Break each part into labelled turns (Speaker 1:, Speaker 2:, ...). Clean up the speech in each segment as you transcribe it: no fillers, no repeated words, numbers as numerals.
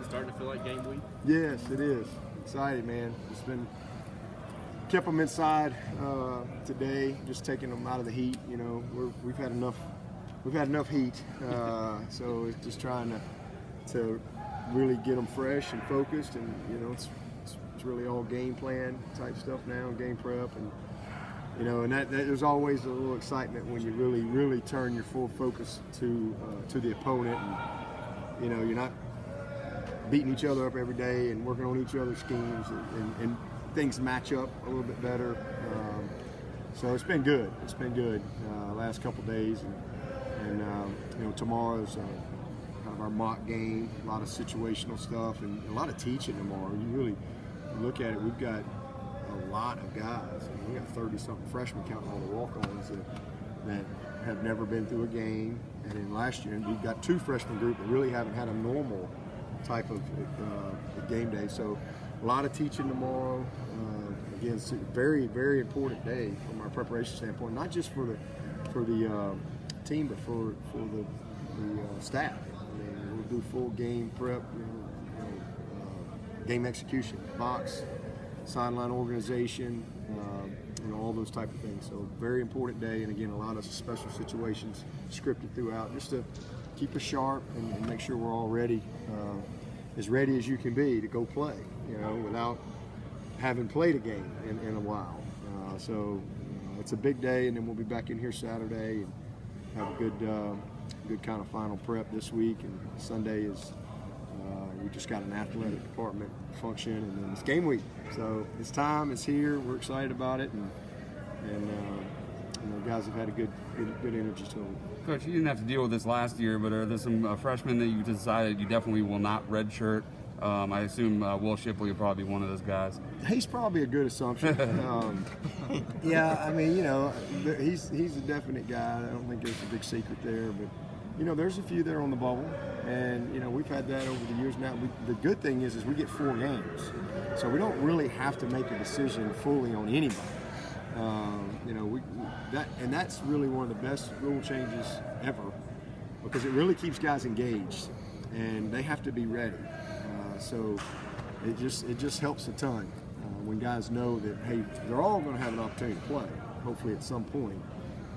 Speaker 1: starting to feel like game week?
Speaker 2: Yes, it is. Excited, man. It's been kept them inside today, just taking them out of the heat. You know, we've had enough heat, so it's just trying to really get them fresh and focused, and you know, it's really all game plan type stuff now, game prep, and you know, and that there's always a little excitement when you really turn your full focus to the opponent, and you know, you're not beating each other up every day and working on each other's schemes, and things match up a little bit better. So it's been good. It's been good last couple days, and you know, tomorrow's kind of our mock game. A lot of situational stuff and a lot of teaching tomorrow. You really look at it. We've got a lot of guys. I mean, we got 30-something freshmen counting all the walk-ons that have never been through a game. And then last year, we've got 2 freshman group that really haven't had a normal type of game day. So a lot of teaching tomorrow. Again, it's a very important day from our preparation standpoint, not just for the team, but for the staff. I mean, we'll do full game prep, game execution, box, sideline organization, you know, all those type of things. So very important day, and again, a lot of special situations scripted throughout, just to keep us sharp and make sure we're all ready, as ready as you can be to go play, you know, without having played a game in a while. So it's a big day, and then we'll be back in here Saturday and have a good kind of final prep this week. And Sunday is we just got an athletic department function, and then it's game week. So it's time. It's here. We're excited about it, and you know, guys have had a good energy to them.
Speaker 3: Coach, you didn't have to deal with this last year, but are there some freshmen that you decided you definitely will not redshirt? I assume Will Shipley will probably be one of those guys.
Speaker 2: He's probably a good assumption. Yeah, I mean, you know, he's a definite guy. I don't think there's a big secret there, but you know, there's a few there on the bubble, and you know, we've had that over the years now. The good thing is we get 4 games, so we don't really have to make a decision fully on anybody. You know, that's really one of the best rule changes ever, because it really keeps guys engaged, and they have to be ready. So it just helps a ton when guys know that, hey, they're all going to have an opportunity to play, hopefully at some point.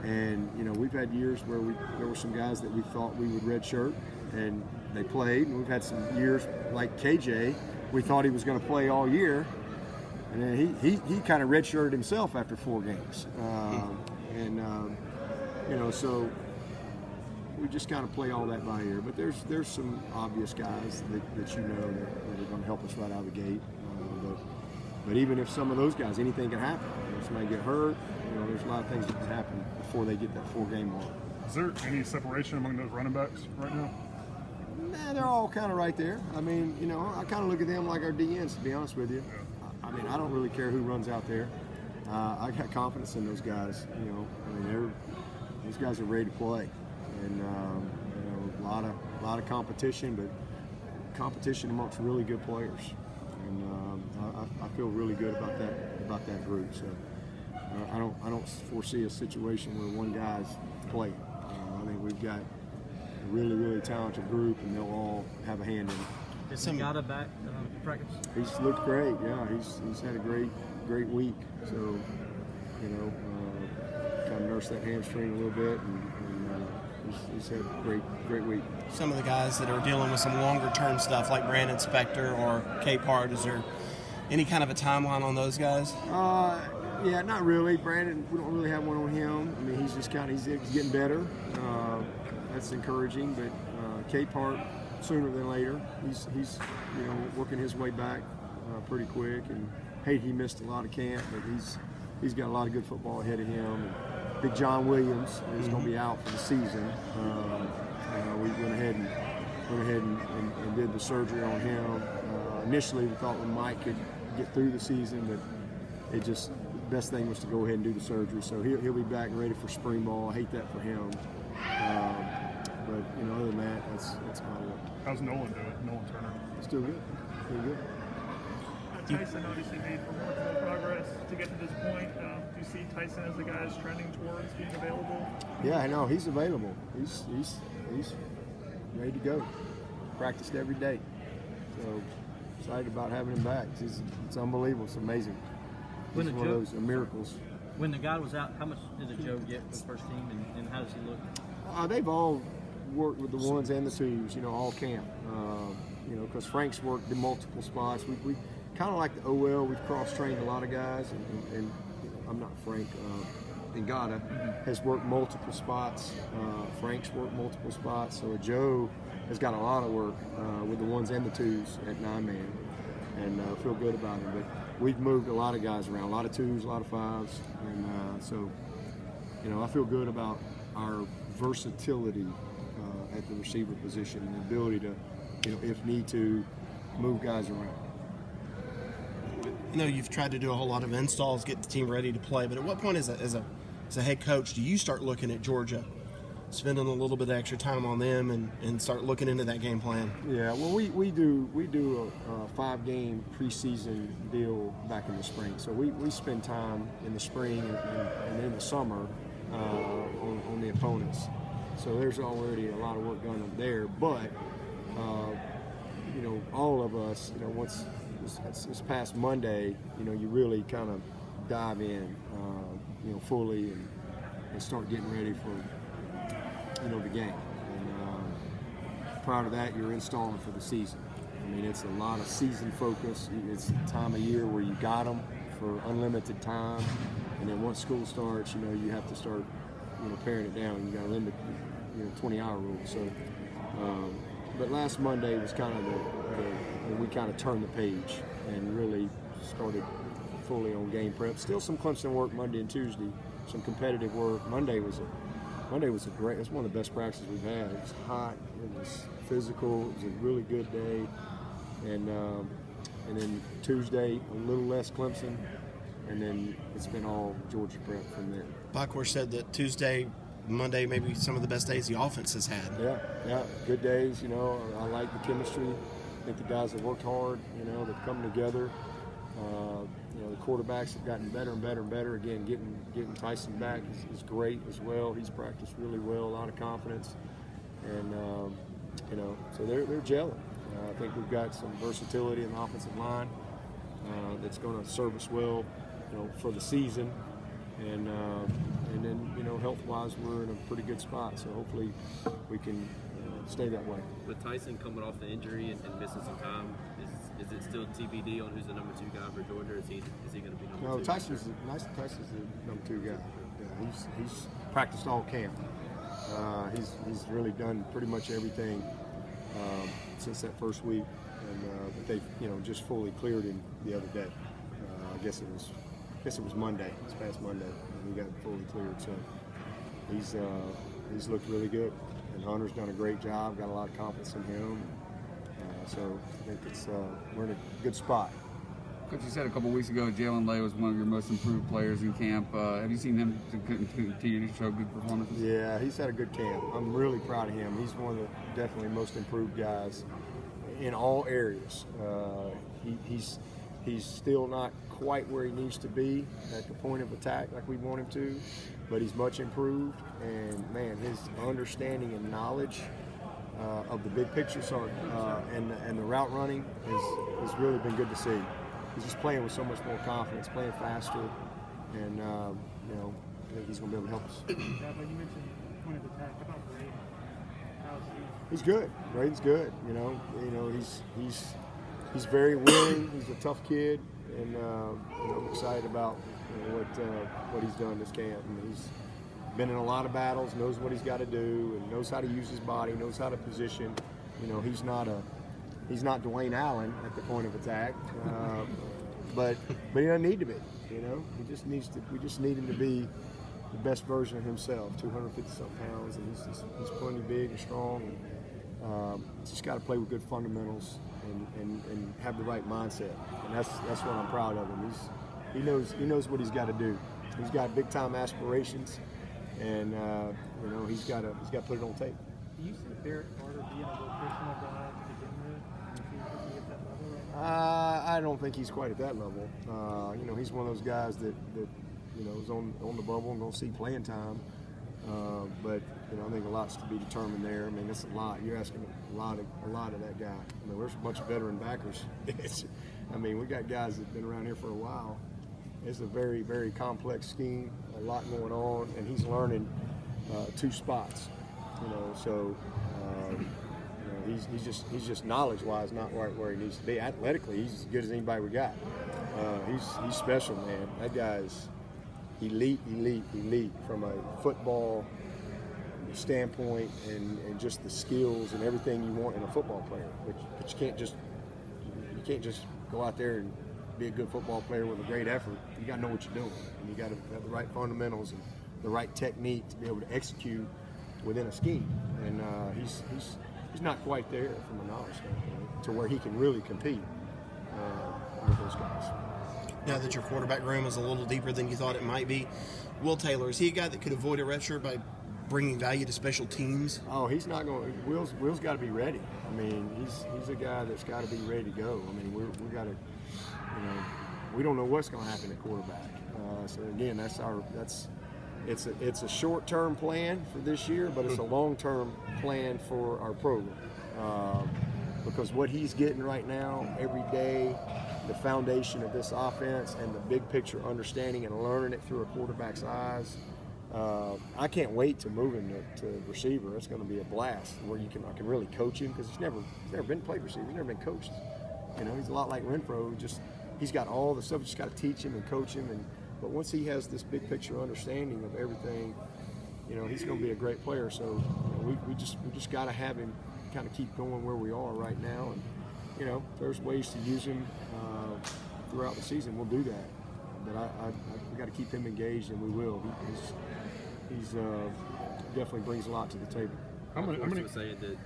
Speaker 2: And you know, we've had years where there were some guys that we thought we would redshirt, and they played. And we've had some years like KJ, we thought he was going to play all year, and then he kind of redshirted himself after 4 games. You know, so we just kind of play all that by ear. But there's some obvious guys that you know that are going to help us right out of the gate. But even if some of those guys, anything can happen. You know, somebody get hurt. You know, there's a lot of things that can happen before they get that 4-game mark.
Speaker 4: Is there any separation among those running backs right now?
Speaker 2: Nah, they're all kind of right there. I mean, you know, I kind of look at them like our DNs, to be honest with you. I mean, I don't really care who runs out there. I got confidence in those guys. You know, I mean, those guys are ready to play, and you know, a lot of competition, but competition amongst really good players. And I feel really good about that group. So I don't foresee a situation where one guy's playing. I think we've got a really talented group, and they'll all have a hand in it.
Speaker 1: Is Ngata back practice?
Speaker 2: He's looked great. Yeah, he's had a great week. So you know, kind of nursed that hamstring a little bit, and he's had a great week.
Speaker 5: Some of the guys that are dealing with some longer term stuff like Brandon Spector or Capehart, is there any kind of a timeline on those guys?
Speaker 2: Yeah, not really. Brandon, we don't really have one on him. I mean, he's just he's getting better. That's encouraging. But Capehart, sooner than later, he's you know, working his way back pretty quick. And hey, he missed a lot of camp, but he's got a lot of good football ahead of him. And Big John Williams is going to be out for the season. We went ahead and did the surgery on him. Initially, we thought Mike could get through the season, but the best thing was to go ahead and do the surgery. So he'll be back ready for spring ball. I hate that for him. But you know, other than that, that's about it.
Speaker 4: How's Nolan doing? Nolan Turner?
Speaker 2: Still good.
Speaker 6: Taisun obviously made remarkable progress to get to this point. Do you see Taisun as the guy that's trending towards being available?
Speaker 2: Yeah, I know he's available. He's ready to go. Practiced every day. So excited about having him back. It's unbelievable. It's amazing.
Speaker 1: When
Speaker 2: It's
Speaker 1: the
Speaker 2: one of
Speaker 1: Joe-
Speaker 2: those miracles.
Speaker 1: When the guy was out, how much did Joe get for the first team, and how does he look?
Speaker 2: They've all worked with the ones and the twos, all camp. Because Frank's worked in multiple spots. We kind of like the OL. We've cross-trained a lot of guys, and I'm not Frank. Ngata has worked multiple spots. Frank's worked multiple spots. So Joe has got a lot of work with the ones and the twos at 9-man, and feel good about him. But we've moved a lot of guys around, a lot of twos, a lot of fives, and so I feel good about our versatility at the receiver position and the ability to, if need to, move guys around.
Speaker 5: You've tried to do a whole lot of installs, get the team ready to play, but at what point as a head coach do you start looking at Georgia, spending a little bit of extra time on them and start looking into that game plan?
Speaker 2: Yeah, well, we do a 5-game preseason deal back in the spring. So we spend time in the spring and in the summer on the opponents. So there's already a lot of work done up there. But all of us, once this past Monday, you really kind of dive in, fully and start getting ready for the game. And prior to that, you're installing for the season. I mean, it's a lot of season focus. It's the time of year where you got them for unlimited time, and then once school starts, you have to start, paring it down. You got to limit, 20-hour rule. So, but last Monday was kind of when we kind of turned the page and really started fully on game prep. Still some Clemson work Monday and Tuesday, some competitive work. Monday was a great. It's one of the best practices we've had. It was hot. It was physical. It was a really good day, and then Tuesday a little less Clemson, and then it's been all Georgia prep from there.
Speaker 5: Bachor said that Tuesday, Monday, maybe some of the best days the offense has had.
Speaker 2: Yeah, good days. I like the chemistry. I think the guys have worked hard. They've come together. The quarterbacks have gotten better and better and better. Again, getting Taisun back is great as well. He's practiced really well, a lot of confidence, and so they're gelling. I think we've got some versatility in the offensive line that's going to serve us well, for the season, and then health-wise we're in a pretty good spot. So hopefully we can stay that way.
Speaker 7: With Taisun coming off the injury and missing some time, is it still TBD on who's the number 2 guy for Georgia? Or is he going to be number 2?
Speaker 2: No, Tyson's the number 2 guy. Yeah, he's practiced all camp. He's really done pretty much everything since that first week, and but they just fully cleared him the other day. I guess it was Monday. This past Monday, and we got fully cleared. So he's looked really good, and Hunter's done a great job. Got a lot of confidence in him. So I think we're in a good spot.
Speaker 3: Coach, you said a couple weeks ago Jaelyn Lay was one of your most improved players in camp. Have you seen him continue to show good performances?
Speaker 2: Yeah, he's had a good camp. I'm really proud of him. He's one of the definitely most improved guys in all areas. He's still not quite where he needs to be at the point of attack like we want him to, but he's much improved. And man, his understanding and knowledge of the big picture and the route running has really been good to see. He's just playing with so much more confidence, playing faster, and I think he's going to be able to help us.
Speaker 6: Yeah, but you mentioned point of attack. How about Braden? How's he?
Speaker 2: He's good. Braden's good. He's very willing. He's a tough kid, and I'm excited about what he's done this camp. And he's been in a lot of battles, knows what he's got to do, and knows how to use his body, knows how to position. He's not Dwayne Allen at the point of attack, but he doesn't need to be. He just needs to. We just need him to be the best version of himself. 250-something pounds, and he's plenty big and strong. And, just got to play with good fundamentals and have the right mindset. And that's what I'm proud of him. He knows what he's got to do. He's got big time aspirations, and he's got to put it on tape.
Speaker 6: Do you see Barrett Carter being a rotational guy to begin with? Do you think he'll be at that level right now?
Speaker 2: I don't think he's quite at that level. He's one of those guys that is on the bubble and going to see playing time. But You know, I think a lot's to be determined there. I mean, it's a lot. You're asking a lot of that guy. I mean, there's a bunch of veteran backers. I mean, we got guys that've been around here for a while. It's a very, very complex scheme, a lot going on, and he's learning 2 spots. You know, so you know, he's just knowledge-wise not right where he needs to be. Athletically, he's as good as anybody we got. He's special, man. That guy's elite from a football standpoint and just the skills and everything you want in a football player. But you can't just go out there and be a good football player with a great effort. You got to know what you're doing, and you got to have the right fundamentals and the right technique to be able to execute within a scheme. And he's not quite there from a knowledge standpoint to where he can really compete with those guys.
Speaker 5: Now that your quarterback room is a little deeper than you thought it might be, Will Taylor, is he a guy that could avoid a redshirt by bringing value to special teams?
Speaker 2: Oh, he's not going. Will's got to be ready. I mean, he's a guy that's got to be ready to go. I mean, we got to, you know, we don't know what's going to happen at quarterback. So again, it's a short-term plan for this year, but it's a long-term plan for our program. Because what he's getting right now, every day, the foundation of this offense and the big picture understanding and learning it through a quarterback's eyes. I can't wait to move him to receiver. It's going to be a blast where I can really coach him because he's never been played receiver. He's never been coached. You know, he's a lot like Renfro. He's got all the stuff. You just got to teach him and coach him. But once he has this big picture understanding of everything, you know, he's going to be a great player. So you know, we just got to have him kind of keep going where we are right now. And you know, if there's ways to use him throughout the season, we'll do that. But we got to keep him engaged, and we will. He's definitely brings a lot to the table.
Speaker 7: How many was saying that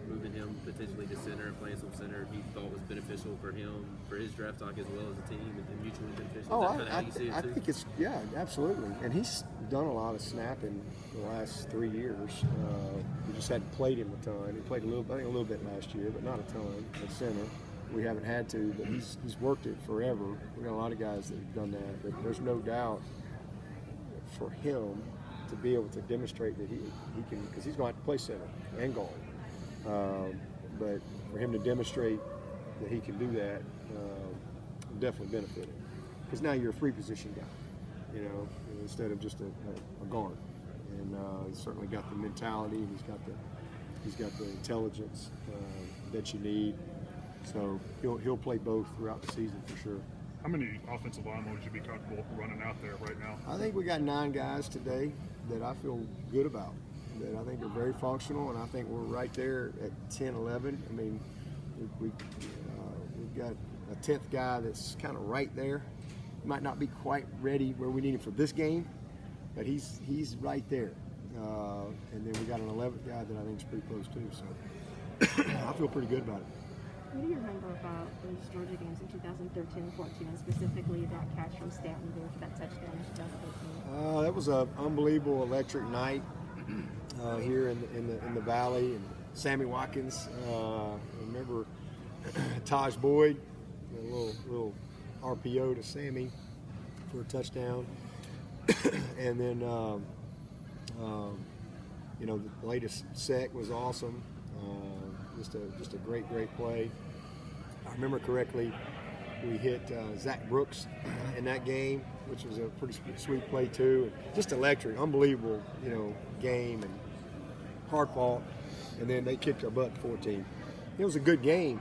Speaker 7: moving him potentially to center and playing some center he thought was beneficial for him, for his draft stock as well as the team, and mutually beneficial?
Speaker 2: Oh,
Speaker 7: Is that how you see it
Speaker 2: I
Speaker 7: too?
Speaker 2: think it's, yeah, absolutely. And he's done a lot of snapping the last 3 years. We just hadn't played him a ton. He played a little bit last year, but not a ton at center. We haven't had to, but he's worked it forever. We've got a lot of guys that have done that, but there's no doubt for him to be able to demonstrate that he can, because he's going to have to play center and guard. But for him to demonstrate that he can do that will definitely benefit him. Because now you're a 3-position guy, you know, instead of just a guard. And he's certainly got the mentality, and he's got the intelligence that you need. So he'll play both throughout the season for sure.
Speaker 4: How many offensive linemen would you be comfortable running out there right now?
Speaker 2: I think we got 9 guys today that I feel good about, that I think are very functional, and I think we're right there at 10, 11. I mean, we've got a 10th guy that's kind of right there. Might not be quite ready where we need him for this game, but he's right there. And then we got an 11th guy that I think is pretty close too. So I feel pretty good about it.
Speaker 8: What do you remember about those Georgia games in 2013 and 14, and specifically that catch from Stanton there for that touchdown in 2013?
Speaker 2: That was an unbelievable electric night here in the Valley, and Sammy Watkins. Remember Taj Boyd, a little RPO to Sammy for a touchdown, and then you know, the latest sec was awesome. Just a great play. I remember correctly, we hit Zach Brooks in that game, which was a pretty sweet play too. Just electric, unbelievable, you know, game, and hard fought. And then they kicked our butt 14. It was a good game.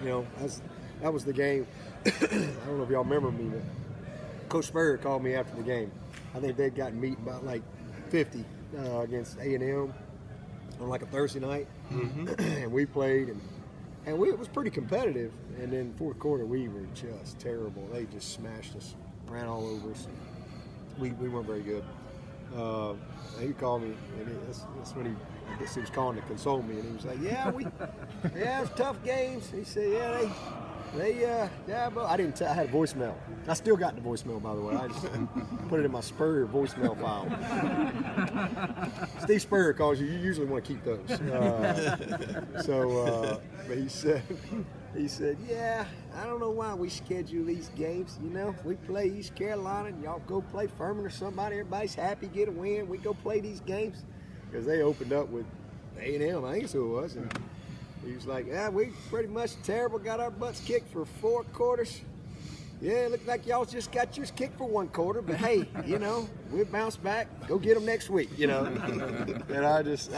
Speaker 2: You know, that was the game. I don't know if y'all remember me, but Coach Spurrier called me after the game. I think they'd gotten beaten by like 50 against A&M. On like a Thursday night, and we played, and it was pretty competitive. And then fourth quarter, we were just terrible. They just smashed us, ran all over us. We weren't very good. He called me, and that's when I guess he was calling to console me, and he was like, "Yeah, it's tough games." He said, "Yeah, Dabo." I had a voicemail. I still got the voicemail, by the way. I just put it in my Spurrier voicemail file. Steve Spurrier calls you. You usually want to keep those. But he said, "Yeah, I don't know why we schedule these games. You know, we play East Carolina, and y'all go play Furman or somebody. Everybody's happy, get a win. We go play these games. because they opened up with A&M, I think that's who it was. And he was like, yeah, we pretty much terrible, got our butts kicked for 4 quarters. Yeah, it looked like y'all just got yours kicked for 1 quarter, but hey, you know, we'll bounce back, go get them next week, you know. And I just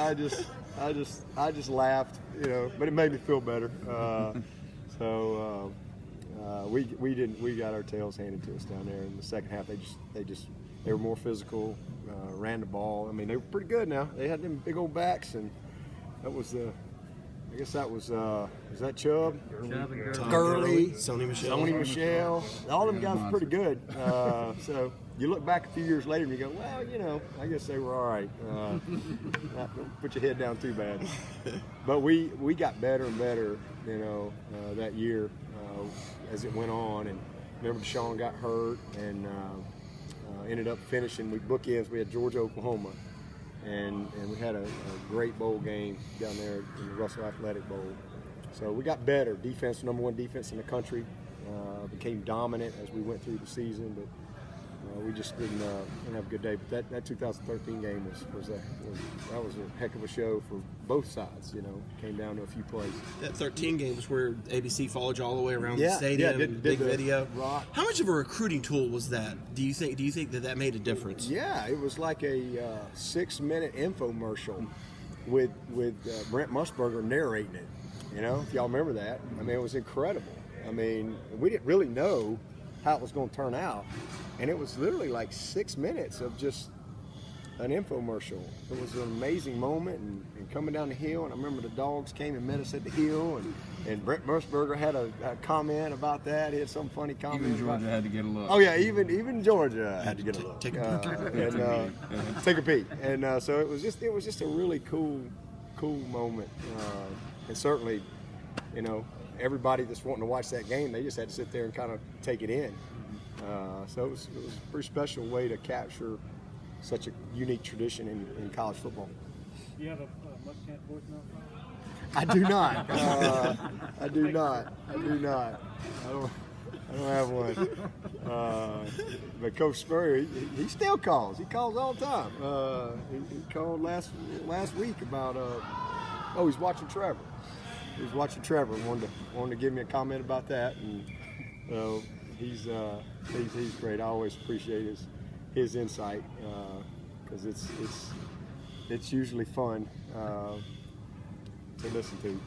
Speaker 2: laughed, you know, but it made me feel better. We got our tails handed to us down there in the second half. They were more physical, ran the ball. I mean, they were pretty good now. They had them big old backs, and that was that Chubb? Gurley,
Speaker 5: Sony
Speaker 2: Michelle. All them guys were pretty good. So you look back a few years later and you go, well, you know, I guess they were all right. Don't put your head down too bad. But we got better and better, you know, that year as it went on. And remember, Deshaun got hurt and ended up finishing. We bookends. We had Georgia, Oklahoma. And we had a great bowl game down there in the Russell Athletic Bowl. So we got better. Defense, number 1 defense in the country. Became dominant as we went through the season, but we just didn't have a good day. But that 2013 game was a heck of a show for both sides. You know, came down to a few plays.
Speaker 5: That 13 game was where ABC followed you all the way around the stadium.
Speaker 2: Did
Speaker 5: big
Speaker 2: the
Speaker 5: video.
Speaker 2: Rock.
Speaker 5: How much of a recruiting tool was that? Do you think that made a difference?
Speaker 2: Yeah, it was like a 6-minute infomercial with Brent Musburger narrating it. You know, if y'all remember that. I mean, it was incredible. I mean, we didn't really know how it was going to turn out, and it was literally like 6 minutes of just an infomercial. It was an amazing moment, and coming down the hill, and I remember the dogs came and met us at the hill, and Brent Musburger had a comment about that. He had some funny comment.
Speaker 3: Even Georgia had to get a look.
Speaker 2: Oh yeah, even Georgia had to get a look.
Speaker 5: Take a peek.
Speaker 2: Take a peek. And so it was just a really cool moment, and certainly, you know, everybody that's wanting to watch that game, they just had to sit there and kind of take it in. So it was a pretty special way to capture such a unique tradition in college football.
Speaker 1: Do you have a Muskant voicemail?
Speaker 2: I do not. I do not. I don't have one. But Coach Spurrier, he still calls. He calls all the time. He called last week about he's watching Trevor. He was watching Trevor and wanted to give me a comment about that, and he's great. I always appreciate his insight because it's usually fun to listen to.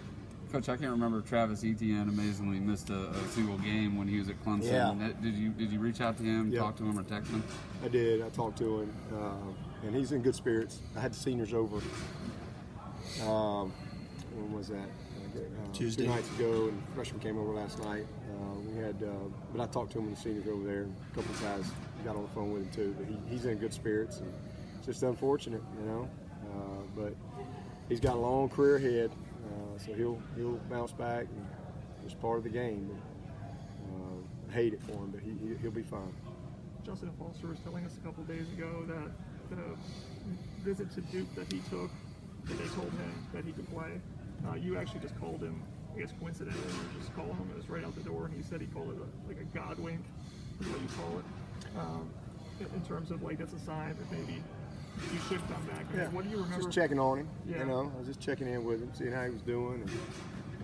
Speaker 3: Coach, I can't remember if Travis Etienne amazingly missed a single game when he was at Clemson.
Speaker 2: Yeah.
Speaker 3: Did you reach out to him, talk to him, or text him?
Speaker 2: I did. I talked to him, and he's in good spirits. I had the seniors over. When was that?
Speaker 5: Tuesday.
Speaker 2: 2 nights ago, and freshmen came over last night. But I talked to him and the seniors over there. A couple of guys got on the phone with him too. But he's in good spirits, and it's just unfortunate, you know. But he's got a long career ahead, so he'll bounce back. And it's part of the game. But, I hate it for him, but he'll be fine.
Speaker 6: Justin Foster was telling us a couple days ago that the visit to Duke that he took, that they told him that he could play. You actually just called him, I guess coincidentally, you just called him. It was right out the door, and he said he called it like a God wink, is what you call it. In terms of like that's a sign that maybe you should come back. I mean, what do you remember?
Speaker 2: Just checking on him.
Speaker 6: Yeah.
Speaker 2: You know, I was just checking in with him, seeing how he was doing,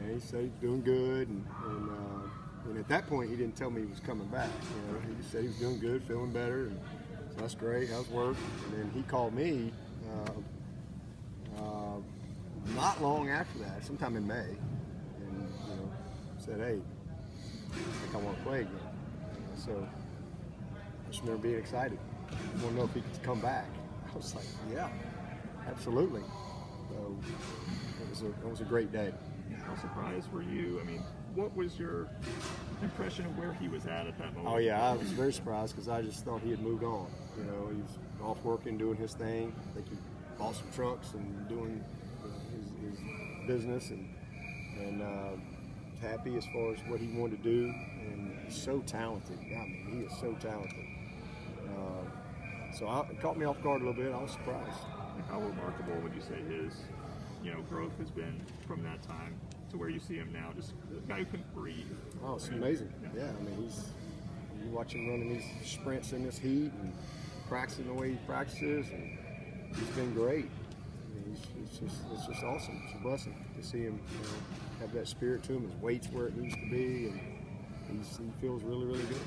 Speaker 2: and he said he's doing good. And at that point, he didn't tell me he was coming back. You know, he just said he was doing good, feeling better, and so that's great. How's work? And then he called me. Not long after that, sometime in May, and said, "Hey, I think I want to play again." So I just remember being excited. I want to know if he could come back. I was like, "Yeah, absolutely." So it was a great day.
Speaker 6: How surprised were you? I mean, what was your impression of where he was at that moment?
Speaker 2: Oh yeah, I was very surprised because I just thought he had moved on. You know, he was off working, doing his thing. I think he bought some trucks and doing his business, and happy as far as what he wanted to do, and he's so talented. I mean, he is so talented. So it caught me off guard a little bit. I was surprised.
Speaker 6: How remarkable would you say his, growth has been from that time to where you see him now? Just a guy who couldn't breathe.
Speaker 2: Oh, it's amazing. Yeah, I mean, you watch him running these sprints in this heat and practicing the way he practices, and he's been great. It's just awesome. It's a blessing to see him, have that spirit to him. His weight's where it needs to be, and he feels really, really good.